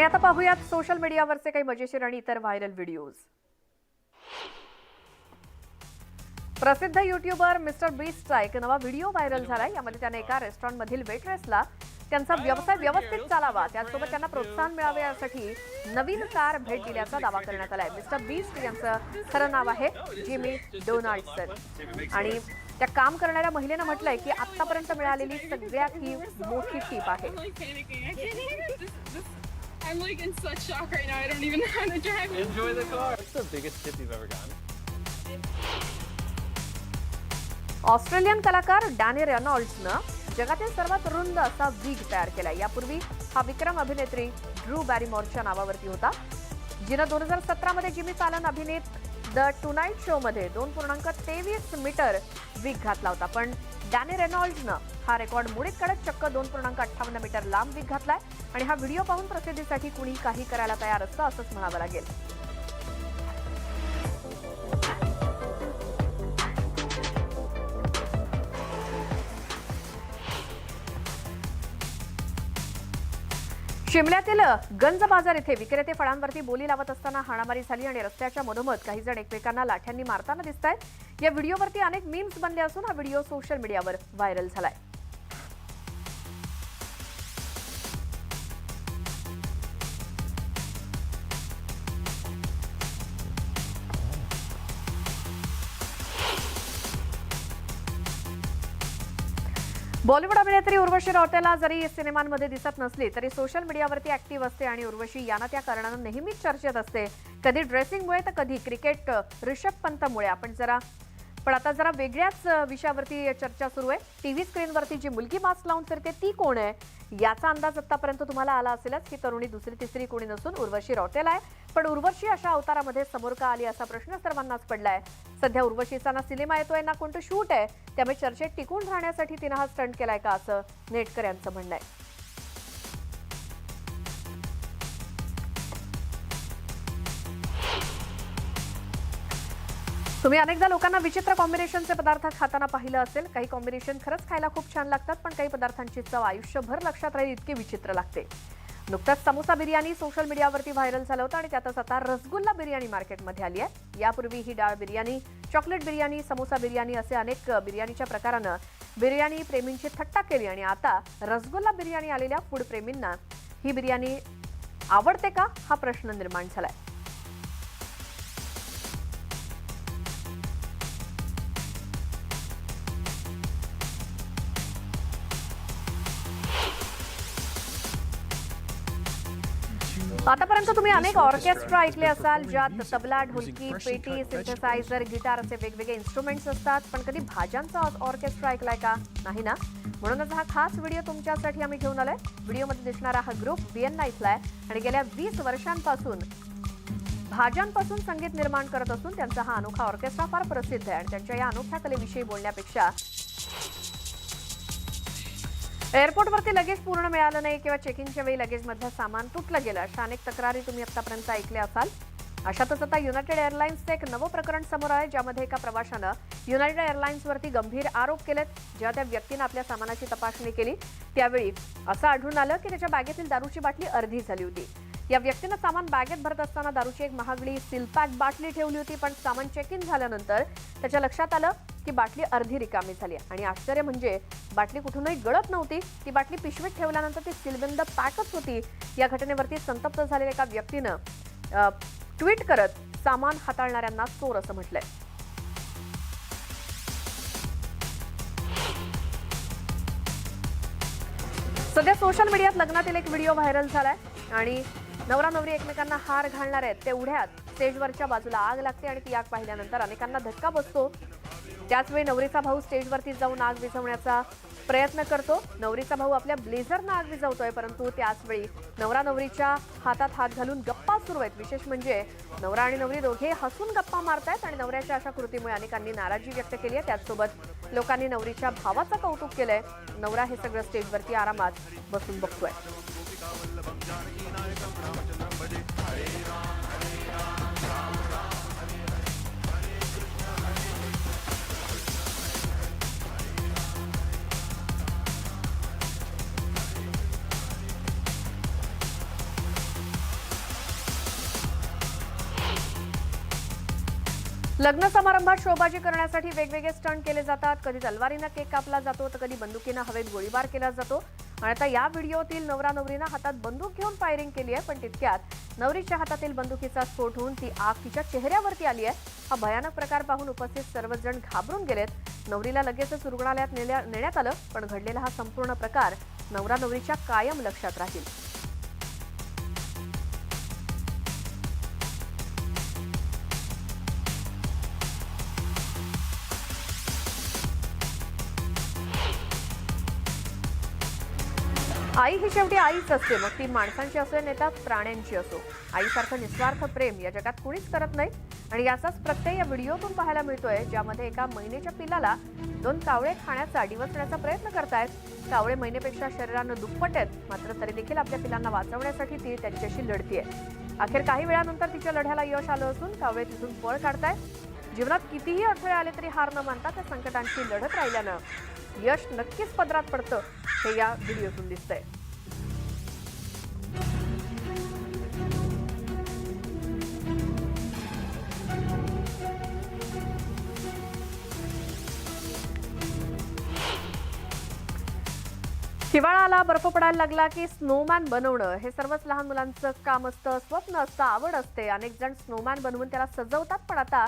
आता पाहूयात सोशल मीडियावरचे काही मजेशीर आणि इतर व्हायरल व्हिडिओज। प्रसिद्ध युट्यूबर मिस्टर बीस्टचा एक नवा व्हिडिओ व्हायरल झालाय। यामध्ये त्याने एका रेस्टॉरंटमधील वेटरेसला त्यांचा व्यवसाय व्यवस्थित चालावा त्यासोबत त्यांना प्रोत्साहन मिळावे यासाठी नवीन कार भेट दिल्याचा दावा करण्यात आलाय। मिस्टर बीस्ट यांचं खरं नाव आहे जिमी डोनाल्डसन आणि त्या काम करणाऱ्या महिलेने म्हटलंय की आतापर्यंत मिळालेली सगळ्यात ही मोठी टीप आहे। I'm like in such shock right now. I don't even know how to drive. Enjoy the car. What's the biggest tip you've ever gotten? Australian कलाकार डॅनी रेनॉल्ड्सनं जगातील सर्वात रुंद असा विग तयार केलाय। यापूर्वी हा विक्रम अभिनेत्री ड्रू बॅरीमॉरच्या नावावरती होता, जिनं 2017 मध्ये जिमी फॅलन अभिनीत द टुनाइट शो मध्ये 2.23 मीटर विग घातला होता। पण डॅनी रेनॉल्ड्सनं हा रेकॉर्ड मोडीत काढत चक्क 2.58 मीटर लांब विग घातलाय आणि हा व्हिडिओ पाहून प्रसिद्धीसाठी कुणी काही करायला तयार असतं असंच म्हणावं लागेल। शिमल्यातील गंज बाजार इथे विक्रेते फळांवरती बोली लावत असताना हाणामारी झाली आणि रस्त्याच्या मधोमध काही जण एकमेकांना लाठ्यांनी मारताना दिसतायत। या व्हिडिओवरती अनेक मीम्स बनले असून हा व्हिडिओ सोशल मीडियावर व्हायरल झालाय। बॉलिवूड अभिनेत्री उर्वशी रौतेला जरी सिनेमांमध्ये दिसत नसली तरी सोशल मीडियावरती ऍक्टिव्ह असते आणि उर्वशी याना त्या कारणानं नेहमीच चर्चेत असते। कधी ड्रेसिंगमुळे तर कधी क्रिकेट ऋषभ पंतमुळे। पण आता जरा वेगळ्याच विषयावरती चर्चा सुरू आहे। टीव्ही स्क्रीनवरती जी मुलगी मास्क लावून फिरते ती कोण आहे याचा अंदाज आतापर्यंत तुम्हाला आला असेलच। ही तरुणी दुसरी तिसरी कोणी नसून उर्वशी रौतेला आहे। पण उर्वशी अशा अवतारामध्ये समोर का आली असा प्रश्न सर्वांनाच पडलाय। सध्या उर्वशीचा ना सिनेमा येतोय ना कोणतं शूट आहे, त्यामुळे चर्चेत टिकून राहण्यासाठी तिनं हा स्टंट केलाय का असं नेटकऱ्यांचं म्हणणं आहे। तुम्ही अनेकदा लोकांना विचित्र कॉम्बिनेशनचे पदार्थ खाताना पाहिलं असेल। काही कॉम्बिनेशन खरंच खायला खूप छान लागतात, पण काही पदार्थांची चव आयुष्यभर लक्षात राहील इतकी विचित्र लागते। नुकताच समोसा बिर्याणी सोशल मीडियावरती व्हायरल झालं होतं आणि त्यातच आता रसगुल्ला बिर्याणी मार्केटमध्ये आली आहे। यापूर्वी ही डाळ बिर्याणी, चॉकलेट बिर्याणी, समोसा बिर्याणी असे अनेक बिर्याणीच्या प्रकारानं बिर्याणी प्रेमींची थट्टा केली आणि आता रसगुल्ला बिर्याणी आलेल्या फूड प्रेमींना ही बिर्याणी आवडते का हा प्रश्न निर्माण झालाय। आतापर्यंत तुम्ही अनेक ऑर्केस्ट्रा ऐकले असाल ज्यात तबला, ढोलकी, पेटी, सिंथेसायझर, गिटार असे वेगवेगळे इन्स्ट्रुमेंट्स असतात। पण कधी भाज्यांचा ऑर्केस्ट्रा ऐकलाय का? नाही ना? म्हणूनच हा खास व्हिडिओ तुमच्यासाठी आम्ही घेऊन आलोय। व्हिडिओमध्ये दिसणारा हा ग्रुप व्हिएन्ना इथला आहे आणि गेल्या 20 वर्षांपासून भाज्यांपासून संगीत निर्माण करत असून त्यांचा हा अनोखा ऑर्केस्ट्रा फार प्रसिद्ध आहे आणि त्यांच्या या अनोख्या कलेविषयी बोलण्यापेक्षा एअरपोर्टवरती लगेज पूर्ण मिळालं नाही किंवा चेकिंगच्या वेळी लगेजमधलं सामान तुटलं गेलं अशा अनेक तक्रारी तुम्ही आतापर्यंत ऐकल्या असाल। अशातच आता युनायटेड एअरलाइन्सचं एक नवं प्रकरण समोर आहे, ज्यामध्ये एका प्रवाशानं युनायटेड एअरलाइन्सवरती गंभीर आरोप केलेत। जेव्हा त्या व्यक्तीनं आपल्या सामानाची तपासणी केली त्यावेळी असं आढळून आलं की त्याच्या बॅगेतील दारूची बाटली अर्धी झाली होती। या व्यक्तीनं सामान बॅगेत भरत असताना दारूची एक महागडी सीलपॅक बाटली ठेवली होती, पण सामान चेक इन झाल्यानंतर त्याच्या लक्षात आलं की बाटली अर्धी रिकामी झाली आणि आश्चर्य म्हणजे बाटली कुठूनही गळत नव्हती। ती बाटली पिशवीत ठेवल्यानंतर ती सीलबंद पॅकच होती। या घटनेवरती संतप्त झालेल्या एका व्यक्तीनं ट्विट करत सामान हाताळणाऱ्यांना चोर असं म्हटलंय। सध्या सोशल मीडियात लग्नातील एक व्हिडिओ व्हायरल झालाय आणि नवरा नवरी एकमेकांना हार घालणार आहेत तेवढ्यात स्टेजवरच्या बाजूला आग लागते आणि ती आग पाहिल्यानंतर अनेकांना धक्का बसतो। त्याचवेळी नवरीचा भाऊ स्टेजवरती जाऊन आग विझवण्याचा प्रयत्न करतो। नवरीचा भाऊ आपल्या ब्लेझरनं आग विझवतोय, परंतु त्याचवेळी नवरा नवरीच्या हातात हात घालून गप्पा सुरू आहेत। विशेष म्हणजे नवरा आणि नवरी दोघे हसून गप्पा मारतायत आणि नवऱ्याच्या अशा कृतीमुळे अनेकांनी नाराजी व्यक्त केली आहे। त्याचसोबत लोकांनी नवरीच्या भावाचं कौतुक केलंय। नवरा हे सगळं स्टेजवरती आरामात बसून बघतोय। लग्न समारंभात शोबाजी करण्यासाठी वेगवेगळे स्टंट केले जातात. कधी तलवारीनं केक कापला जातो तर कधी बंदुकीनं हवेत गोळीबार केला जातो. आणि आता या व्हिडिओतील नवरा नवरीनं हातात बंदूक घेऊन फायरिंग केली आहे. पण तितक्यात नवरीच्या हातातील बंदुकीचा स्फोट होऊन ती आग तिच्या चेहऱ्यावरती आली आहे. हा भयानक प्रकार पाहून उपस्थित सर्वजण घाबरून गेलेत. नवरीला लगेचच रुग्णालयात नेण्यात आलं. पण घडलेला हा संपूर्ण प्रकार नवरा नवरीच्या कायम लक्षात राहील. आई ही शेवटी आईच असते, मग ती माणसांची असो नेता प्राण्यांची असो. आईसारखं निस्वार्थ प्रेम या जगात कुणीच करत नाही. आणि याचाच प्रत्यय या व्हिडिओतून पाहायला मिळतोय, ज्यामध्ये एका महिनेच्या पिल्लाला 2 कावळे खाण्याचा डिवचण्याचा प्रयत्न करतायत. कावळे महिनेपेक्षा शरीरानं दुप्पट आहेत, मात्र तरी देखील आपल्या पिल्लांना वाचवण्यासाठी ती त्यांच्याशी लढतीये. अखेर काही वेळानंतर तिच्या लढ्याला यश आलं असून कावळे तिथून पळ काढतायत. जीवनात कितीही अडथळे आले तरी हार न मानता त्या संकटांशी लढत राहिल्यानं यश नक्कीच पदरात पडतं, हे या व्हिडिओतून दिसतंय. हिवाळा आला, बर्फ पडायला लागला की स्नोमॅन बनवणं हे सर्वच लहान मुलांचं काम असतं, स्वप्न असतं, आवड असते. अनेक जण स्नोमॅन बनवून त्याला सजवतात. पण आता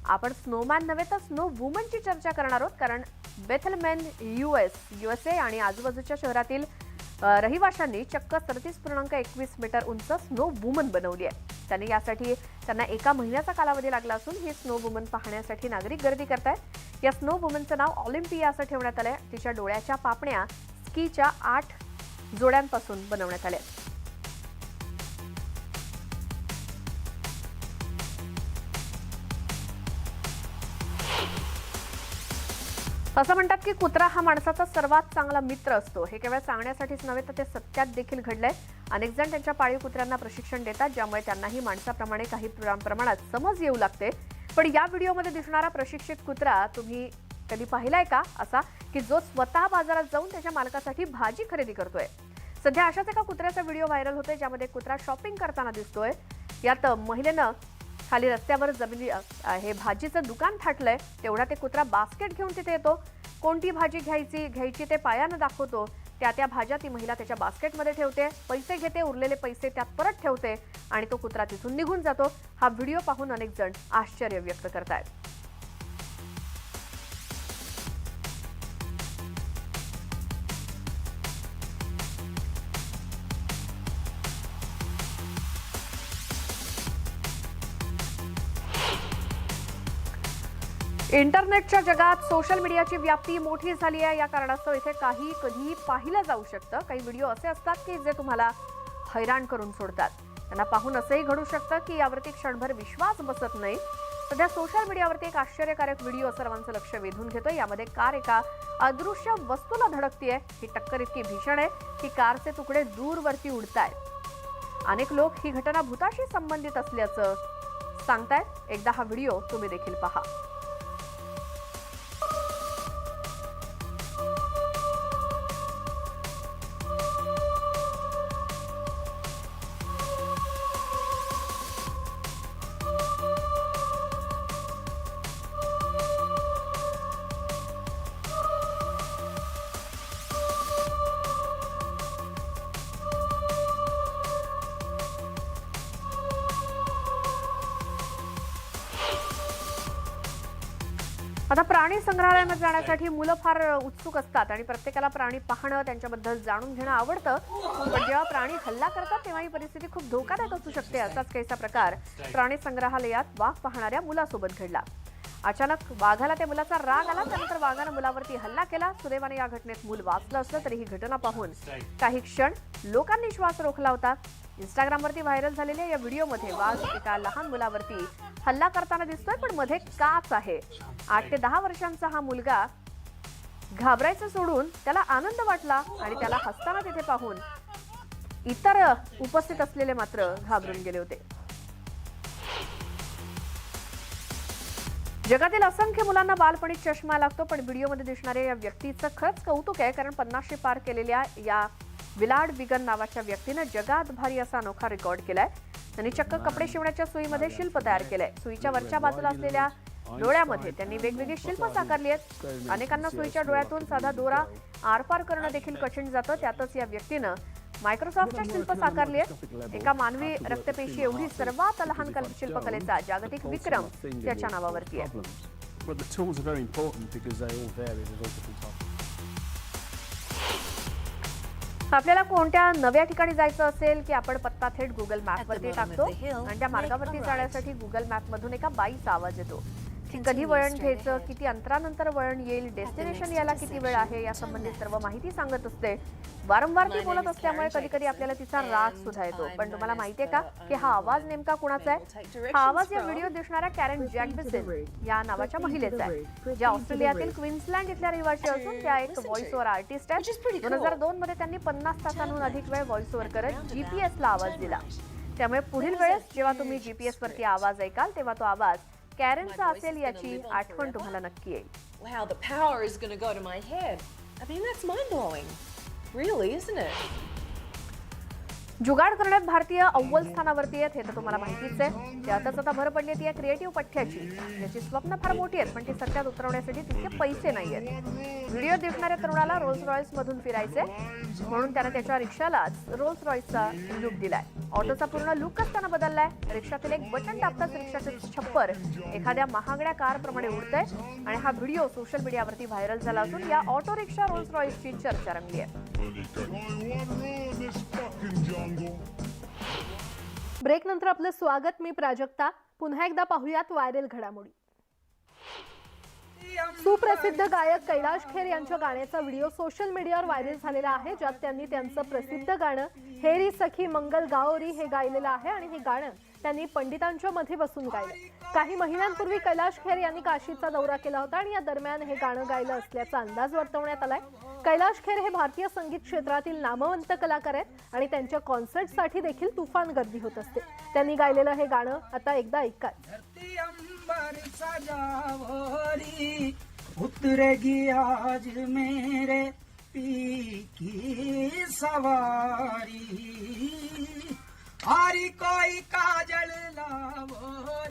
आपण स्नोमॅन नव्हे तर स्नो वुमनची चर्चा करणार आहोत. कारण बेथलमेन USA आणि आजूबाजूच्या शहरातील रहिवाशांनी चक्क 37.21 मीटर उंच स्नो वुमन बनवली आहे. यासाठी त्यांना 1 महिन्याचा कालावधी लागला असून ही स्नो वुमन पाहण्यासाठी नागरिक गर्दी करतायत. या स्नो वुमनचं नाव ऑलिम्पिया असं ठेवण्यात आलंय. तिच्या डोळ्याच्या पापण्या स्कीच्या 8 जोड्यांपासून बनवण्यात आल्या. असं म्हणतात की कुत्रा हा माणसाचा सर्वात चांगला मित्र असतो. हे केवळ सांगण्यासाठीच नव्हे तर ते सत्यात देखील घडलंय. अनेक जण त्यांच्या पाळीव कुत्र्यांना प्रशिक्षण देतात, ज्यामुळे त्यांनाही माणसाप्रमाणे काही प्रमाणात समज येऊ लागते. पण या व्हिडिओमध्ये दिसणारा प्रशिक्षित कुत्रा तुम्ही कधी पाहिलाय का, असा की जो स्वतः बाजारात जाऊन त्याच्या मालकासाठी भाजी खरेदी करतोय. सध्या अशाच एका कुत्र्याचा व्हिडिओ व्हायरल होतोय, ज्यामध्ये कुत्रा शॉपिंग करताना दिसतोय. यात महिलेनं खाली रस्त्यावर हे भाजीचं दुकान थाटलंय. तेवढा ते कुत्रा बास्केट घेऊन तिथे येतो. कोणती भाजी घ्यायची ते पायानं दाखवतो. त्या भाज्या ती महिला त्याच्या बास्केटमध्ये ठेवते, पैसे घेते, उरलेले पैसे त्यात परत ठेवते आणि तो कुत्रा तिथून निघून जातो. हा व्हिडिओ पाहून अनेक जण आश्चर्य व्यक्त करतायत. इंटरनेटच्या जगात सोशल मीडियाची व्याप्ती मोठी झाली आहे. या कारणास्तव इथे कधीही पाहिलं जाऊ शकतं. काही व्हिडिओ असे असतात की जे तुम्हाला हैराण करून सोडतात. त्यांना पाहून असंही घडू शकतं की यावरती क्षणभर विश्वास बसत नाही. सध्या सोशल मीडियावरती एक आश्चर्यकारक व्हिडिओ सर्वांचं लक्ष वेधून घेतोय. यामध्ये कार एका अदृश्य वस्तूला धडकतीये. ही टक्कर इतकी भीषण आहे की कारचे तुकडे दूरवरती उडतायत. अनेक लोक ही घटना भूताशी संबंधित असल्याचं सांगतायत. एकदा हा व्हिडिओ तुम्ही देखील पहा. आता प्राणी संग्रहालयामध्ये जाण्यासाठी मुलं फार उत्सुक असतात आणि प्रत्येकाला प्राणी पाहणं, त्यांच्याबद्दल जाणून घेणं आवडतं. पण जेव्हा प्राणी हल्ला करतात तेव्हा ही परिस्थिती खूप धोकादायक असू शकते. असाच काहीसा प्रकार प्राणी संग्रहालयात वाघ पाहणाऱ्या मुलासोबत घडला. अचानक वाघाला त्या मुलाचा राग आला. त्यानंतर वाघानं मुलावरती हल्ला केला. सुदैवाने या घटनेत मूल वाचलं असलं तरी ही घटना पाहून काही क्षण लोकांनी श्वास रोखला होता. इंस्टाग्रामवरती व्हायरल झालेल्या या व्हिडिओमध्ये वाघ एका लहान मुलावरती हल्ला करताना दिसतोय, पण मध्ये काच आहे. 8 ते 10 वर्षांचा हा मुलगा घाबरायचं सोडून त्याला आनंद वाटला आणि त्याला हसताना तिथे पाहून इतर उपस्थित असलेले मात्र घाबरून गेले होते. जगातील असंख्य मुलांना बालपणी चष्मा लागतो, पण व्हिडिओमध्ये दिसणाऱ्या या व्यक्तीचं खरंच कौतुक आहे. कारण 50 पार केलेल्या या विलाड विगन नावाच्या व्यक्तीनं जगात भारी असा अनोखा रेकॉर्ड केलाय. त्यांनी चक्क कपडे शिवण्याच्या सुईमध्ये शिल्प तयार केलंय. सुईच्या वरच्या बाजूला असलेल्या डोळ्यामध्ये त्यांनी वेगवेगळी शिल्प साकारली आहेत. अनेकांना सुईच्या डोळ्यातून साधा दोरा आरपार करणं देखील कठीण जातं. त्यातच या व्यक्तीनं मायक्रोसॉफ्टच्या शिल्प साकारली आहे. एका मानवी रक्तपेशी एवढी सर्वात लहान शिल्पकलेचा जागतिक विक्रम त्याच्या नावावरती आहे. But the tools are very important because they all vary. There's all different types. आपल्याला कोणत्या नव्या ठिकाणी जायचं असेल की आपण पत्ता थेट गुगल मॅपवरती टाकतो आणि त्या मार्गावरती जाण्यासाठी गुगल मॅपमधून एका बाईचा आवाज येतो. की कधी वळण घ्यायचं, किती अंतरानंतर वळण येईल, डेस्टिनेशन यायला किती वेळ आहे, या संबंधित सर्व माहिती सांगत असते. वारंवार ती बोलत असल्यामुळे कधी कधी आपल्याला तिचा राग सुद्धा येतो. पण तुम्हाला माहितीये का की हा आवाज नेमका कुणाचा आहे? हा आवाज या व्हिडिओ दिसणाऱ्या कॅरेन जॅकबिसन या नावाच्या महिलेचा आहे, ज्या ऑस्ट्रेलियातील क्वीन्सलँड इथल्या रहिवासी असून त्या एक व्हॉइस ओव्हर आर्टिस्ट आहेत. 2002 मध्ये त्यांनी 50 तासांहून अधिक वेळ व्हॉइस ओव्हर करत GPS ला आवाज दिला. त्यामुळे पुढील वेळेस जेव्हा तुम्ही GPS वरती आवाज ऐकाल तेव्हा तो आवाज कॅरेनचा असेल याची आठवण तुम्हाला नक्की येईल. Wow, the power is going to go to my head. I mean, that's mind-blowing. Really, isn't it? जुगाड करण्यात भारतीय अव्वल स्थानावरती आहेत हे तर तुम्हाला माहितीच आहे. त्यातच आता भर पडली ती या क्रिएटिव्ह पठ्याची. याची स्वप्न फार मोठी आहेत पण ती सत्यात उतरवण्यासाठी तितके पैसे नाहीयेत. व्हिडिओ दिसणाऱ्या तरुणाला रोल्स रॉयस मधून फिरायचे म्हणून त्याने त्याच्या रिक्षालाच रोल्स रॉयसचा लुक दिलाय. ऑटोचा पूर्ण लुकच त्यानं बदललाय. रिक्षातील एक बटन दाबताच रिक्षाचे छप्पर एखाद्या महागड्या कार प्रमाणे उडतंय आणि हा व्हिडिओ सोशल मीडियावरती व्हायरल झाला असून या ऑटो रिक्षा रोल्स रॉयसची चर्चा रंगली आहे. ब्रेक नंतर आपलं स्वागत. मी प्राजक्ता. पुन्हा एकदा पाहूयात व्हायरल घडामोडी. सुप्रसिद्ध गायक कैलाश खेर यांच्या गाण्याचा व्हिडिओ सोशल मीडियावर व्हायरल झालेला आहे, ज्यात त्यांनी त्यांचं प्रसिद्ध गाणं हेरी सखी मंगल गाओरी हे गायलेलं आहे आणि हे गाणं त्यांनी पंडितांच्या मध्ये बसून गायलं. काही महिन्यांपूर्वी कैलाश खेर यांनी काशीचा दौरा केला होता आणि या दरम्यान हे गाणं गायलं असल्याचा अंदाज वर्तवण्यात आलाय. कैलाश खेर हे भारतीय संगीत क्षेत्रातील नामवंत कलाकार आहेत आणि त्यांच्या कॉन्सर्टसाठी देखील तुफान गर्दी होत असते. त्यांनी गायलेलं हे गाणं आता एकदा ऐका. उतरेगी आज मेरे पी की सवारी, हरी कोई काजल